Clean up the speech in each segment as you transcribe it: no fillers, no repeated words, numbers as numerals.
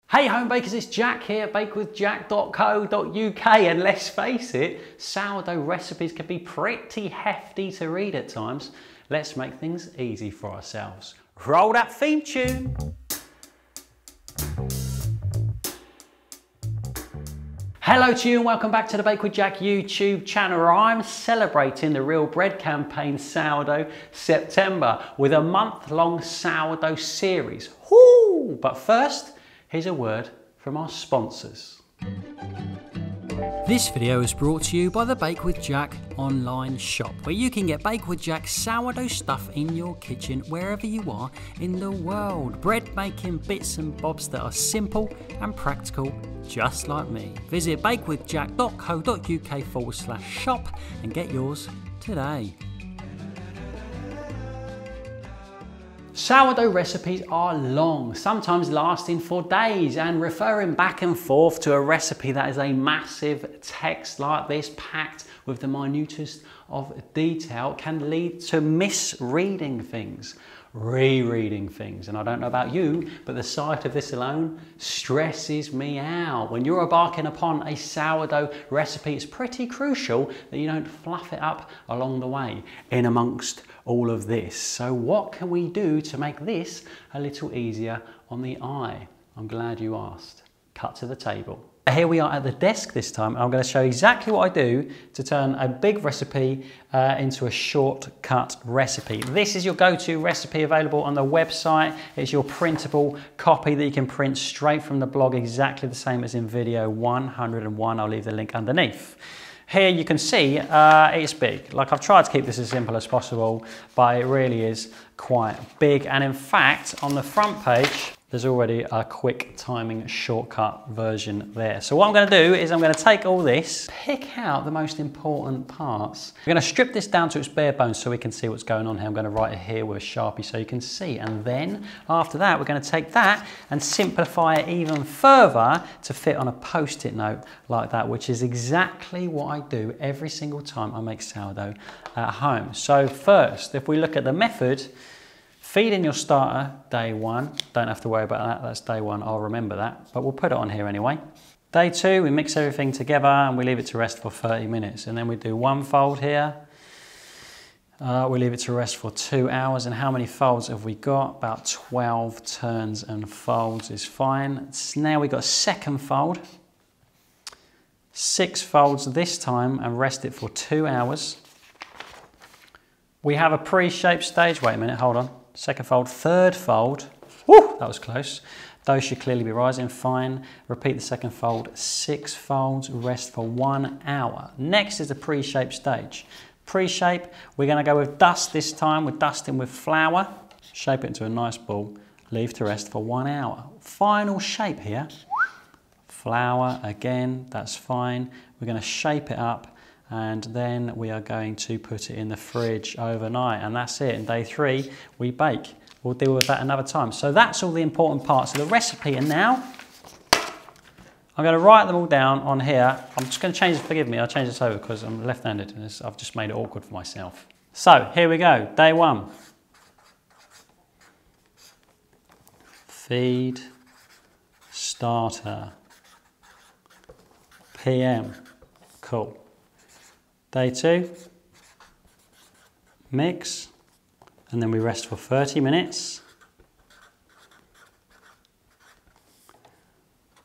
Hey home bakers, it's Jack here, bakewithjack.co.uk, and let's face it, sourdough recipes can be pretty hefty to read at times. Let's make things easy for ourselves. Roll that theme tune! Hello to you and welcome back to the Bake with Jack YouTube channel, where I'm celebrating the Real Bread campaign Sourdough September with a month-long sourdough series. Woo! But first, here's a word from our sponsors. This video is brought to you by the Bake with Jack online shop, where you can get Bake with Jack sourdough stuff in your kitchen wherever you are in the world. Bread making bits and bobs that are simple and practical, just like me. Visit bakewithjack.co.uk/shop and get yours today. Sourdough recipes are long, sometimes lasting for days, and referring back and forth to a recipe that is a massive text like this, packed with the minutest of detail, can lead to misreading things, rereading things. And I don't know about you, but the sight of this alone stresses me out. When you're embarking upon a sourdough recipe, it's pretty crucial that you don't fluff it up along the way in amongst all of this. So what can we do to make this a little easier on the eye? I'm glad you asked. Cut to the table. Here we are at the desk this time. I'm going to show you exactly what I do to turn a big recipe into a shortcut recipe. This is your go-to recipe available on the website. It's your printable copy that you can print straight from the blog, exactly the same as in video 101. I'll leave the link underneath. Here you can see it's big. Like, I've tried to keep this as simple as possible, but it really is quite big. And in fact, on the front page, there's already a quick timing shortcut version there. So what I'm going to do is I'm going to take all this, pick out the most important parts. We're going to strip this down to its bare bones so we can see what's going on here. I'm going to write it here with a Sharpie so you can see. And then after that, we're going to take that and simplify it even further to fit on a Post-it note like that, which is exactly what I do every single time I make sourdough at home. So first, if we look at the method, feed in your starter day one. Don't have to worry about that, that's day one, I'll remember that, but we'll put it on here anyway. Day two, we mix everything together and we leave it to rest for 30 minutes. And then we do one fold here. We leave it to rest for 2 hours. And how many folds have we got? About 12 turns and folds is fine. So now we've got a second fold. 6 folds this time and rest it for 2 hours. We have a pre-shaped stage. Wait a minute, hold on. Second fold, third fold. Woo, that was close. Those should clearly be rising, fine. Repeat the second fold, 6 folds, rest for 1 hour. Next is the pre-shape stage. Pre-shape, we're gonna go with dust this time. We're dusting with flour. Shape it into a nice ball. Leave to rest for 1 hour. Final shape here. Flour again, that's fine. We're gonna shape it up, and then we are going to put it in the fridge overnight, and that's it. And day 3 we bake. We'll deal with that another time. So that's all the important parts of the recipe, and now I'm going to write them all down on here. I'm just going to change, forgive me, I'll change this over because I'm left-handed and I've just made it awkward for myself. So here we go, day 1. Feed, starter, PM, cool. Day 2, mix, and then we rest for 30 minutes.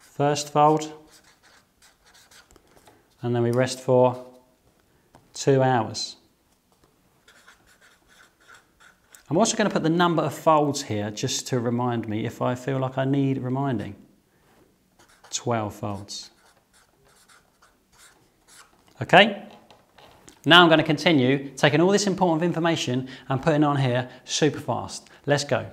First fold, and then we rest for 2 hours. I'm also going to put the number of folds here just to remind me if I feel like I need reminding. 12 folds. Okay? Now I'm going to continue taking all this important information and putting it on here super fast. Let's go.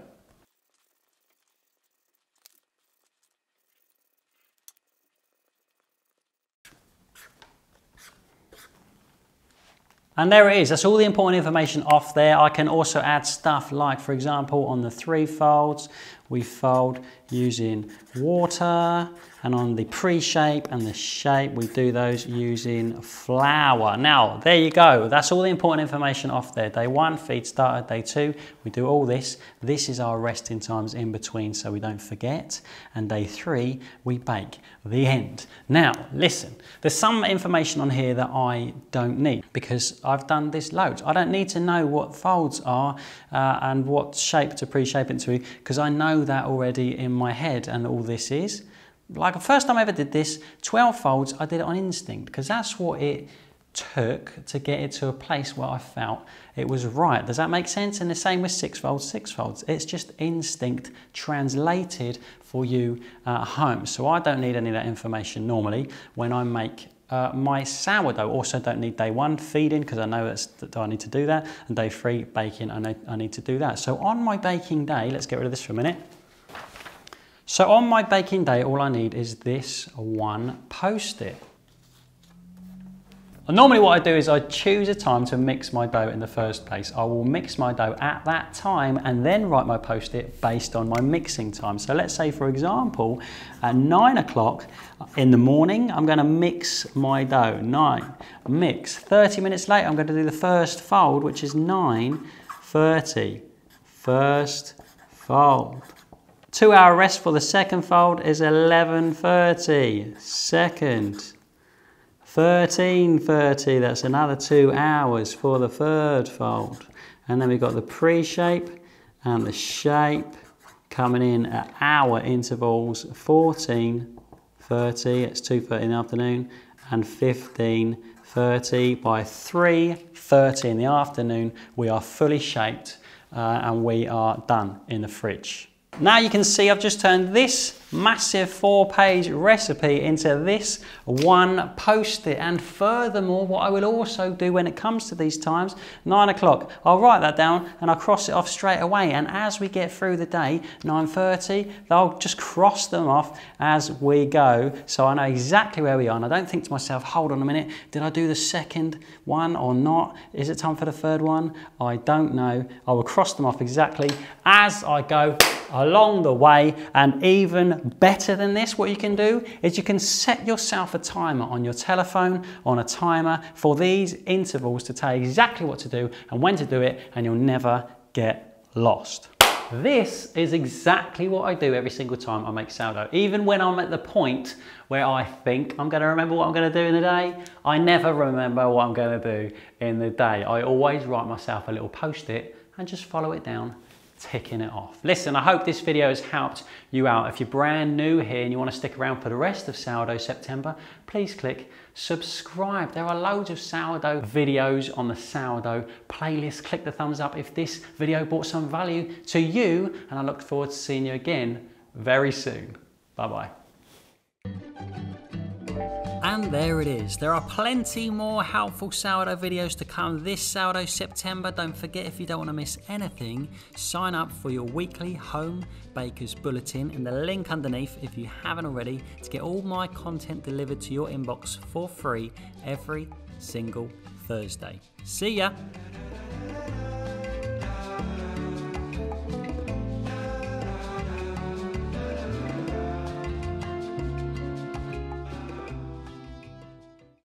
And there it is, that's all the important information off there. I can also add stuff like, for example, on the 3 folds, we fold using water, and on the pre-shape and the shape, we do those using flour. Now, there you go. That's all the important information off there. Day 1, feed starter. Day 2, we do all this. This is our resting times in between so we don't forget. And day 3, we bake. The end. Now, listen, there's some information on here that I don't need because I've done this loads. I don't need to know what folds are and what shape to pre-shape into because I know that already in my head, and all this is. Like the first time I ever did this, 12 folds, I did it on instinct because that's what it took to get it to a place where I felt it was right. Does that make sense? And the same with 6 folds, 6 folds. It's just instinct translated for you at home. So I don't need any of that information normally when I make my sourdough. Also don't need day 1 feeding because I know that I need to do that, and day 3 baking, I need to do that. So on my baking day, let's get rid of this for a minute. So on my baking day, all I need is this one Post-it. Normally what I do is I choose a time to mix my dough in the first place. I will mix my dough at that time and then write my Post-it based on my mixing time. So let's say, for example, at 9 o'clock in the morning, I'm going to mix my dough. 9, mix. 30 minutes later, I'm going to do the first fold, which is 9:30. First fold. 2-hour rest for the second fold is 11:30. Second. 13:30, that's another 2 hours for the third fold. And then we've got the pre-shape and the shape coming in at hour intervals. 14:30, it's 2:30 in the afternoon, and 15:30. By 3:30 in the afternoon, we are fully shaped and we are done in the fridge. Now you can see I've just turned this massive 4-page recipe into this one Post-it. And furthermore, what I will also do when it comes to these times, 9 o'clock, I'll write that down and I'll cross it off straight away. And as we get through the day, 9:30, I'll just cross them off as we go. So I know exactly where we are. And I don't think to myself, hold on a minute, did I do the second one or not? Is it time for the third one? I don't know. I will cross them off exactly as I go along the way. And even better than this, what you can do is you can set yourself a timer on your telephone, on a timer for these intervals to tell you exactly what to do and when to do it, and you'll never get lost. This is exactly what I do every single time I make sourdough. Even when I'm at the point where I think I'm going to remember what I'm going to do in the day, I never remember what I'm going to do in the day. I always write myself a little Post-it and just follow it down, ticking it off. Listen, I hope this video has helped you out. If you're brand new here and you want to stick around for the rest of Sourdough September, please click subscribe. There are loads of sourdough videos on the sourdough playlist. Click the thumbs up if this video brought some value to you, and I look forward to seeing you again very soon. Bye-bye. And there it is. There are plenty more helpful sourdough videos to come this Sourdough September. Don't forget, if you don't want to miss anything, sign up for your weekly Home Bakers Bulletin in the link underneath if you haven't already, to get all my content delivered to your inbox for free every single Thursday. See ya!